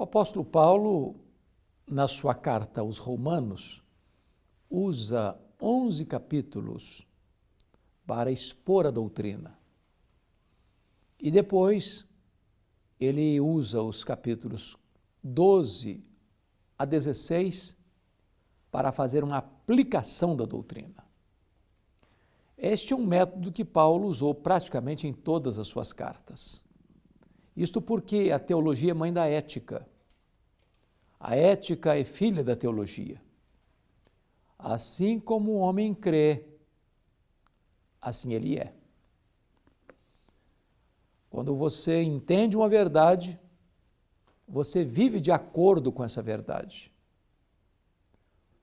apóstolo Paulo, na sua carta aos Romanos, usa 11 capítulos para expor a doutrina. E depois ele usa os capítulos 12 a 16 para fazer uma aplicação da doutrina. Este é um método que Paulo usou praticamente em todas as suas cartas. Isto porque a teologia é mãe da ética. A ética é filha da teologia. Assim como o homem crê, assim ele é. Quando você entende uma verdade, você vive de acordo com essa verdade.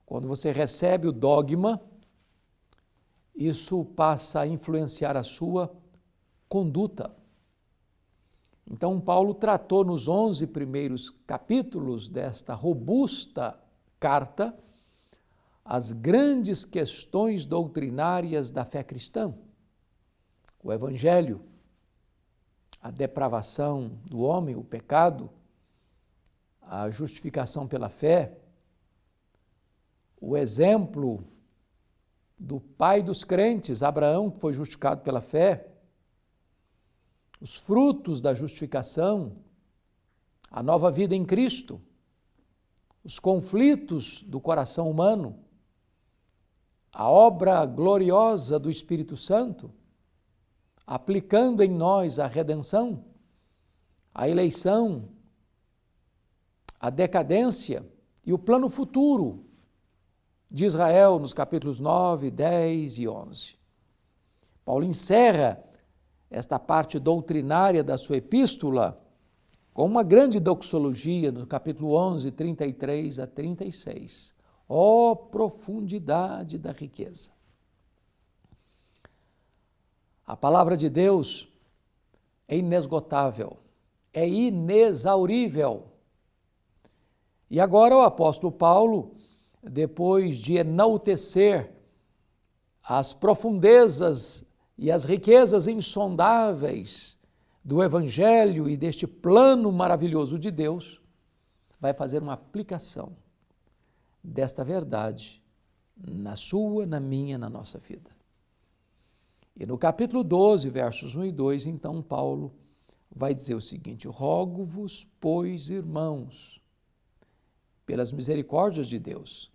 Quando você recebe o dogma, isso passa a influenciar a sua conduta. Então, Paulo tratou nos 11 primeiros capítulos desta robusta carta as grandes questões doutrinárias da fé cristã. O Evangelho, a depravação do homem, o pecado, a justificação pela fé, o exemplo do pai dos crentes, Abraão, que foi justificado pela fé, os frutos da justificação, a nova vida em Cristo, os conflitos do coração humano, a obra gloriosa do Espírito Santo, aplicando em nós a redenção, a eleição, a decadência e o plano futuro de Israel nos capítulos 9, 10 e 11. Paulo encerra esta parte doutrinária da sua epístola com uma grande doxologia no capítulo 11, 33 a 36. Ó profundidade da riqueza! A palavra de Deus é inesgotável, é inexaurível. E agora o apóstolo Paulo, depois de enaltecer as profundezas e as riquezas insondáveis do Evangelho e deste plano maravilhoso de Deus, vai fazer uma aplicação desta verdade na sua, na minha, na nossa vida. E no capítulo 12, versos 1 e 2, então Paulo vai dizer o seguinte: rogo-vos, pois, irmãos, pelas misericórdias de Deus,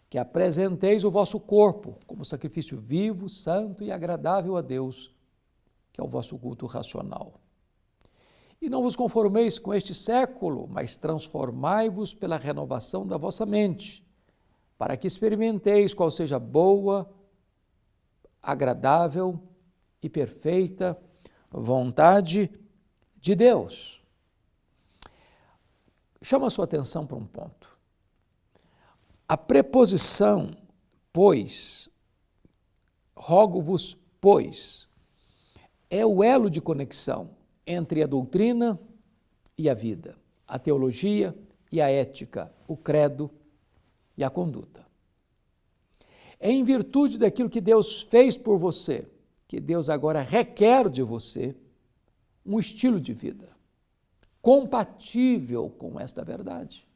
que apresenteis o vosso corpo como sacrifício vivo, santo e agradável a Deus, que é o vosso culto racional. E não vos conformeis com este século, mas transformai-vos pela renovação da vossa mente, para que experimenteis qual seja boa, agradável e perfeita vontade de Deus. Chama a sua atenção para um ponto. A preposição, pois, rogo-vos, pois, é o elo de conexão entre a doutrina e a vida, a teologia e a ética, o credo e a conduta. É em virtude daquilo que Deus fez por você, que Deus agora requer de você um estilo de vida compatível com esta verdade.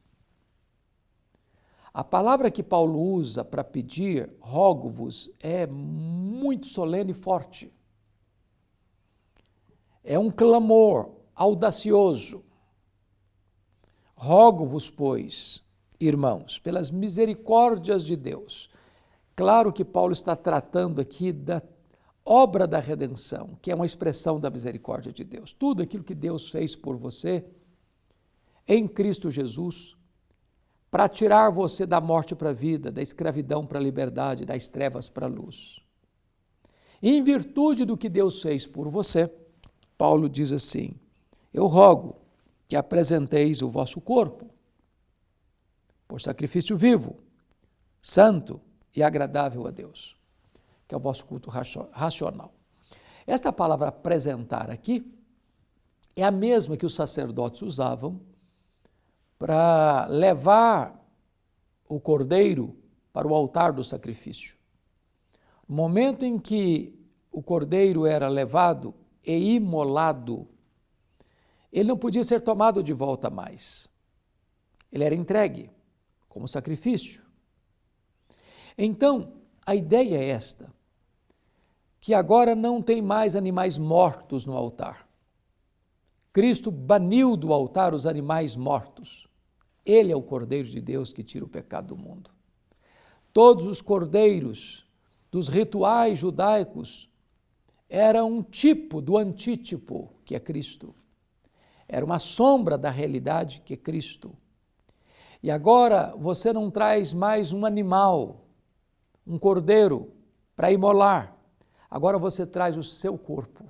A palavra que Paulo usa para pedir rogo-vos é muito solene e forte. É um clamor audacioso. Rogo-vos, pois, irmãos, pelas misericórdias de Deus. Claro que Paulo está tratando aqui da obra da redenção, que é uma expressão da misericórdia de Deus. Tudo aquilo que Deus fez por você em Cristo Jesus, para tirar você da morte para a vida, da escravidão para a liberdade, das trevas para a luz. E em virtude do que Deus fez por você, Paulo diz assim: eu rogo que apresenteis o vosso corpo por sacrifício vivo, santo e agradável a Deus, que é o vosso culto racional. Esta palavra apresentar aqui é a mesma que os sacerdotes usavam para levar o cordeiro para o altar do sacrifício. No momento em que o cordeiro era levado e imolado, ele não podia ser tomado de volta mais. Ele era entregue como sacrifício. Então, a ideia é esta, que agora não tem mais animais mortos no altar. Cristo baniu do altar os animais mortos. Ele é o Cordeiro de Deus que tira o pecado do mundo. Todos os cordeiros dos rituais judaicos eram um tipo do antítipo, que é Cristo. Era uma sombra da realidade, que é Cristo. E agora você não traz mais um animal, um cordeiro, para imolar. Agora você traz o seu corpo.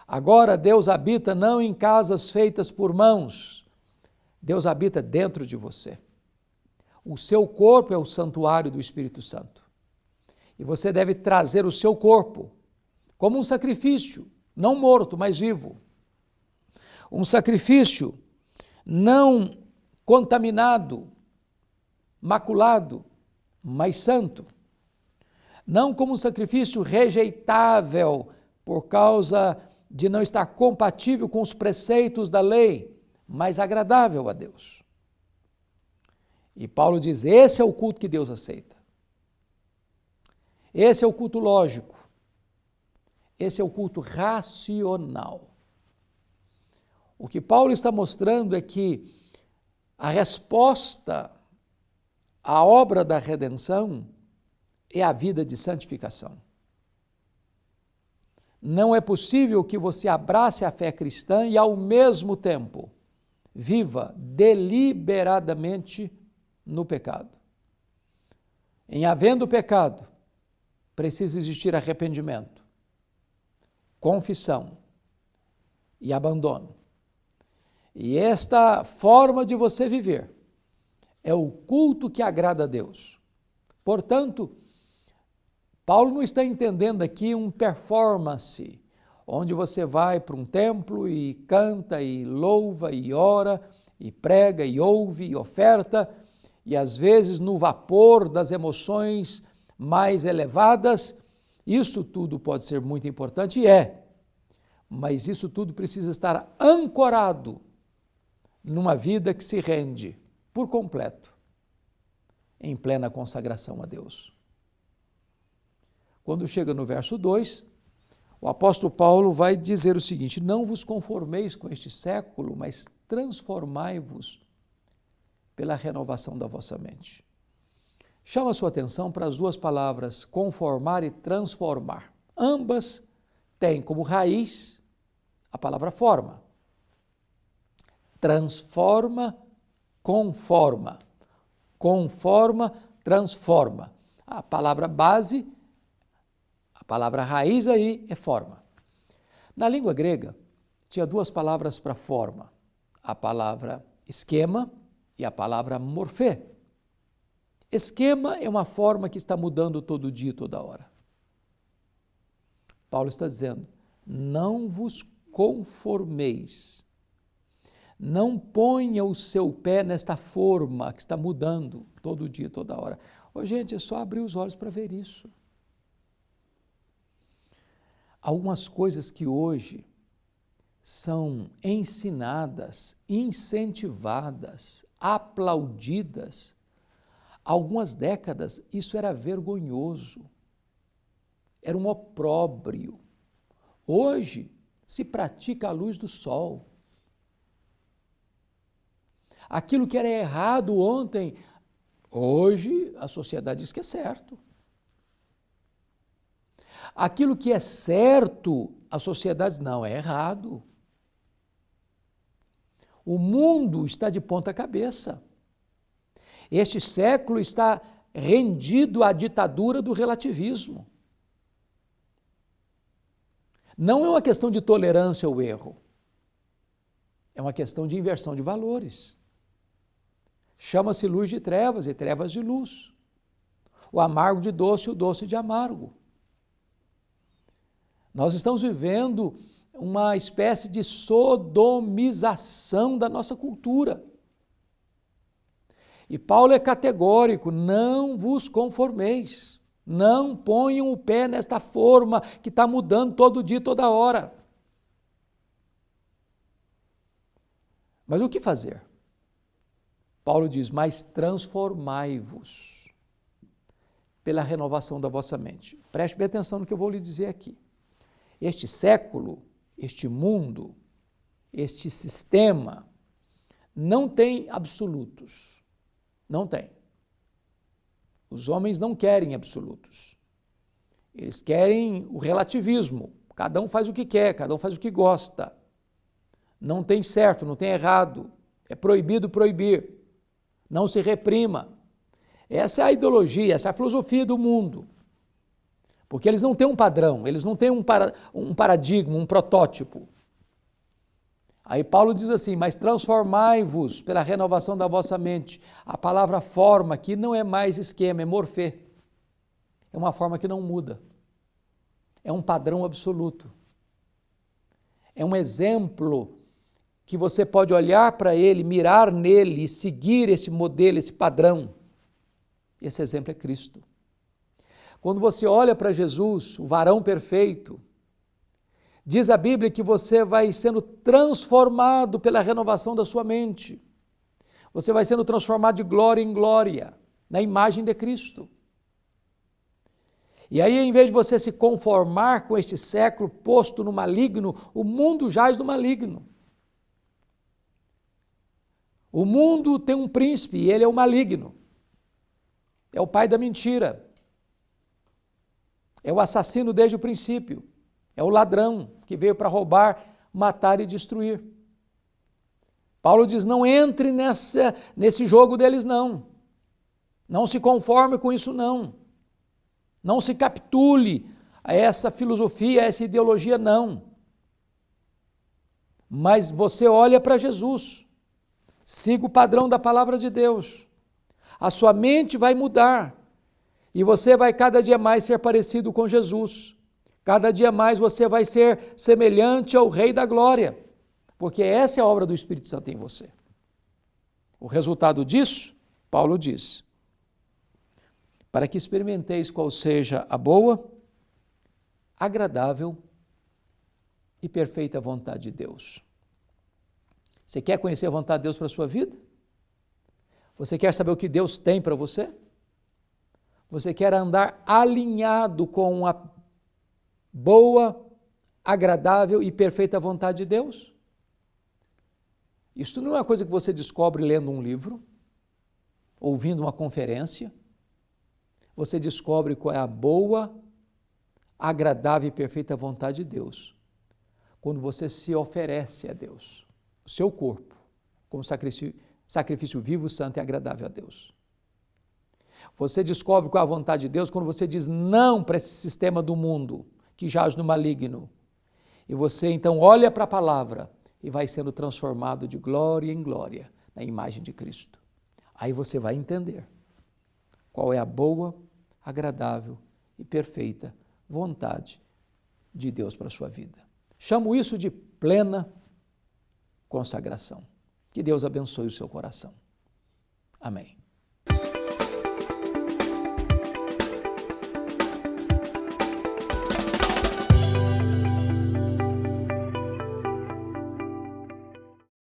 Agora Deus habita não em casas feitas por mãos, Deus habita dentro de você. O seu corpo é o santuário do Espírito Santo. E você deve trazer o seu corpo como um sacrifício, não morto, mas vivo. Um sacrifício não contaminado, maculado, mas santo. Não como um sacrifício rejeitável por causa de não estar compatível com os preceitos da lei, mas agradável a Deus. E Paulo diz, esse é o culto que Deus aceita. Esse é o culto lógico. Esse é o culto racional. O que Paulo está mostrando é que a resposta à obra da redenção é a vida de santificação. Não é possível que você abrace a fé cristã e, ao mesmo tempo, viva deliberadamente no pecado. Em havendo pecado, precisa existir arrependimento, confissão e abandono. E esta forma de você viver é o culto que agrada a Deus. Portanto, Paulo não está entendendo aqui um performance, onde você vai para um templo e canta e louva e ora e prega e ouve e oferta, e às vezes no vapor das emoções mais elevadas. Isso tudo pode ser muito importante e é, mas isso tudo precisa estar ancorado numa vida que se rende por completo, em plena consagração a Deus. Quando chega no verso 2, o apóstolo Paulo vai dizer o seguinte, não vos conformeis com este século, mas transformai-vos pela renovação da vossa mente. Chama a sua atenção para as duas palavras, conformar e transformar. Ambas têm como raiz a palavra forma. Transforma, conforma. Conforma, transforma. A palavra base, a palavra raiz aí é forma. Na língua grega, tinha duas palavras para forma. A palavra esquema e a palavra morfê. Esquema é uma forma que está mudando todo dia e toda hora. Paulo está dizendo, não vos conformeis. Não ponha o seu pé nesta forma que está mudando todo dia e toda hora. Ô, gente, é só abrir os olhos para ver isso. Algumas coisas que hoje são ensinadas, incentivadas, aplaudidas, há algumas décadas isso era vergonhoso, era um opróbrio. Hoje se pratica à luz do sol. Aquilo que era errado ontem, hoje a sociedade diz que é certo. Aquilo que é certo, a sociedade diz, não, é errado. O mundo está de ponta cabeça. Este século está rendido à ditadura do relativismo. Não é uma questão de tolerância ao erro. É uma questão de inversão de valores. Chama-se luz de trevas e trevas de luz. O amargo de doce e o doce de amargo. Nós estamos vivendo uma espécie de sodomização da nossa cultura. E Paulo é categórico, não vos conformeis, não ponham o pé nesta forma que está mudando todo dia, toda hora. Mas o que fazer? Paulo diz, mas transformai-vos pela renovação da vossa mente. Preste bem atenção no que eu vou lhe dizer aqui. Este século, este mundo, este sistema, não tem absolutos. Não tem. Os homens não querem absolutos. Eles querem o relativismo. Cada um faz o que quer, cada um faz o que gosta. Não tem certo, não tem errado. É proibido proibir. Não se reprima. Essa é a ideologia, essa é a filosofia do mundo. Porque eles não têm um padrão, eles não têm um paradigma, um protótipo. Aí Paulo diz assim, mas transformai-vos pela renovação da vossa mente. A palavra forma aqui não é mais esquema, é morfê. É uma forma que não muda. É um padrão absoluto. É um exemplo que você pode olhar para ele, mirar nele e seguir esse modelo, esse padrão. Esse exemplo é Cristo. Quando você olha para Jesus, o varão perfeito, diz a Bíblia que você vai sendo transformado pela renovação da sua mente. Você vai sendo transformado de glória em glória, na imagem de Cristo. E aí, em vez de você se conformar com este século posto no maligno, o mundo jaz no maligno. O mundo tem um príncipe e ele é o maligno. É o pai da mentira. É o assassino desde o princípio. É o ladrão que veio para roubar, matar e destruir. Paulo diz, não entre nesse jogo deles não. Não se conforme com isso não. Não se capitule a essa filosofia, a essa ideologia não. Mas você olha para Jesus. Siga o padrão da palavra de Deus. A sua mente vai mudar e você vai cada dia mais ser parecido com Jesus. Cada dia mais você vai ser semelhante ao Rei da Glória, porque essa é a obra do Espírito Santo em você. O resultado disso, Paulo diz, para que experimenteis qual seja a boa, agradável e perfeita vontade de Deus. Você quer conhecer a vontade de Deus para a sua vida? Você quer saber o que Deus tem para você? Você quer andar alinhado com a boa, agradável e perfeita vontade de Deus? Isso não é uma coisa que você descobre lendo um livro, ouvindo uma conferência. Você descobre qual é a boa, agradável e perfeita vontade de Deus quando você se oferece a Deus, o seu corpo, como sacrifício vivo, santo e agradável a Deus. Você descobre qual é a vontade de Deus quando você diz não para esse sistema do mundo que jaz no maligno. E você então olha para a palavra e vai sendo transformado de glória em glória na imagem de Cristo. Aí você vai entender qual é a boa, agradável e perfeita vontade de Deus para a sua vida. Chamo isso de plena consagração. Que Deus abençoe o seu coração. Amém.